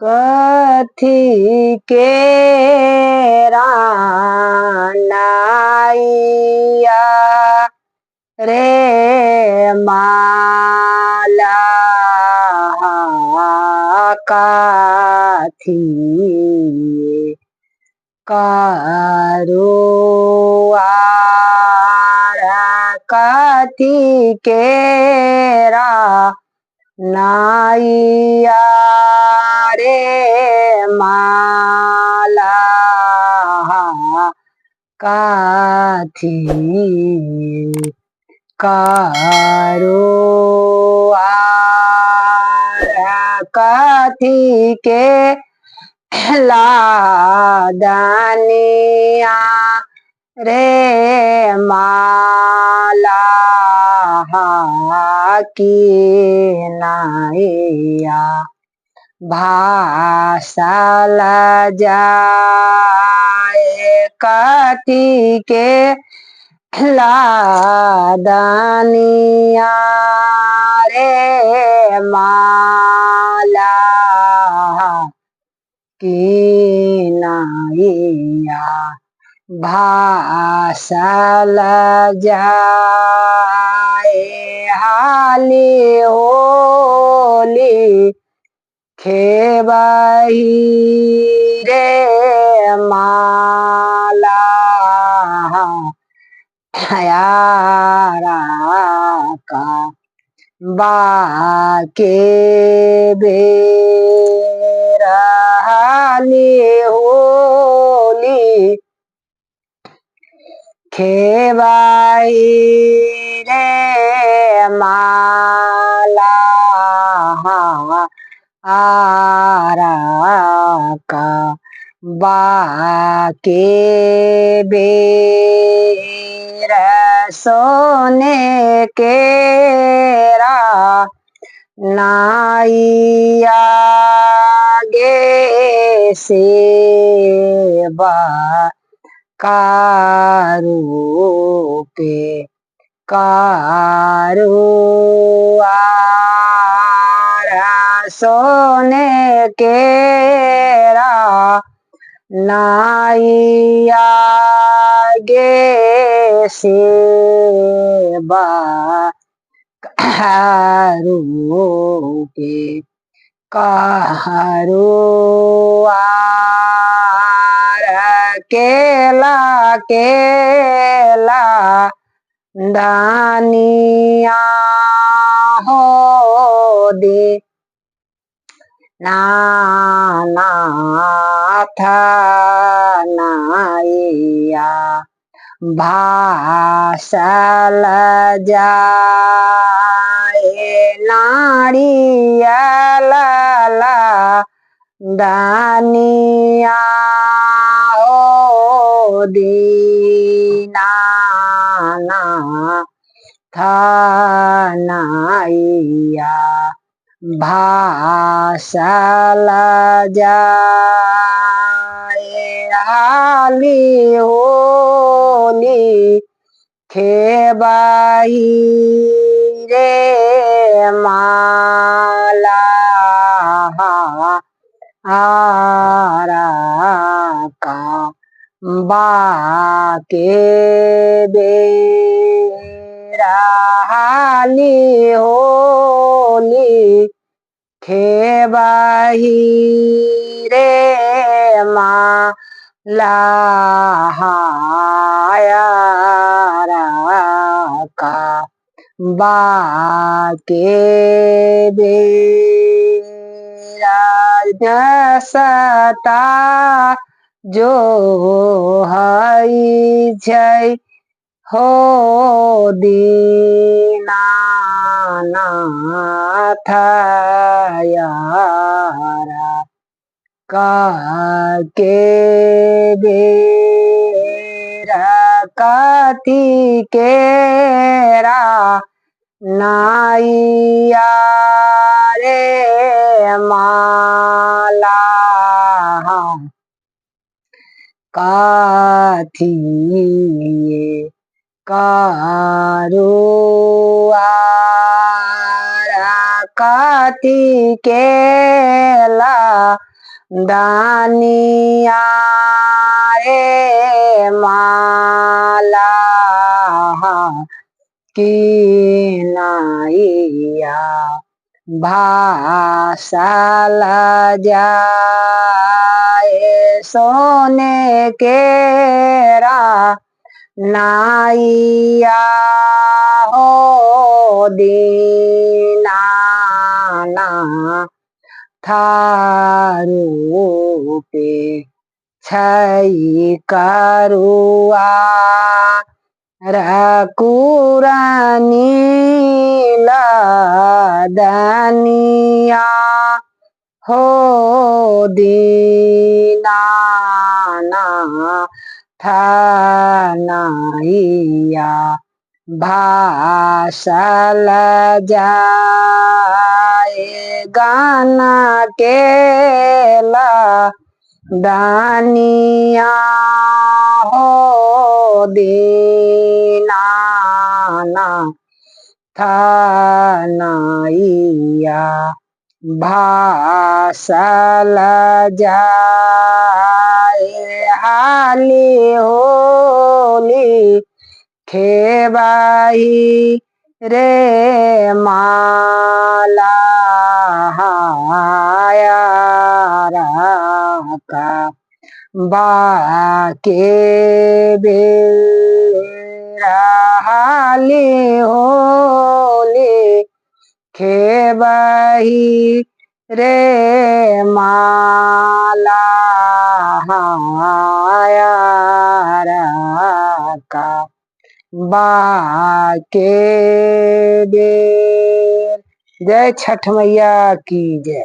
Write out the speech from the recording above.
कथी केरा नाइया रे माला काथी करुआरा कथी केरा नाइया रे माला काथी करुआरा कथी के लादनिया रे माला की नाइया भासल जाए कथी के लादनिया रे माला की नाइया भासल जाए हाली होली खेबही रे माला यारा का बाके बेरहाली होली खेबाई रे माला आरा का बाके बेर सोने केरा नाइया गे सेवा कारू पे कारुआरा सोने केरा नाइया गे सेवा कारू पे कारुआरा केला केला दानिया हो दे नाथ नाइया भासल जाए नारियल दानिया हो दीनानाथ नाइया भासल जाए हाली होली खेबाही रे माला आरा का बाके बेरहाली होली खेबाही रे माला यारा का बाके बेरा सता जो हई जय हो दीनानाथ यारा के बेरा कथी केरा नाइया रे माला काथी कारुआरा काती केला दानिया रे माला की नाइया भाषा जाए सोने केरा नाइया हो दीनाना थारू पे छई करुआ रकुरानी दनिया हो दीनाना थानाइया भाषल जाए गाना केला दानिया हो दीनाना थानाइया भाषल जाए हाली होली खेबाही रे माला का बाके बेराली होली खेबाही रे माला का बाके बेर। जय छठ मैया की जय।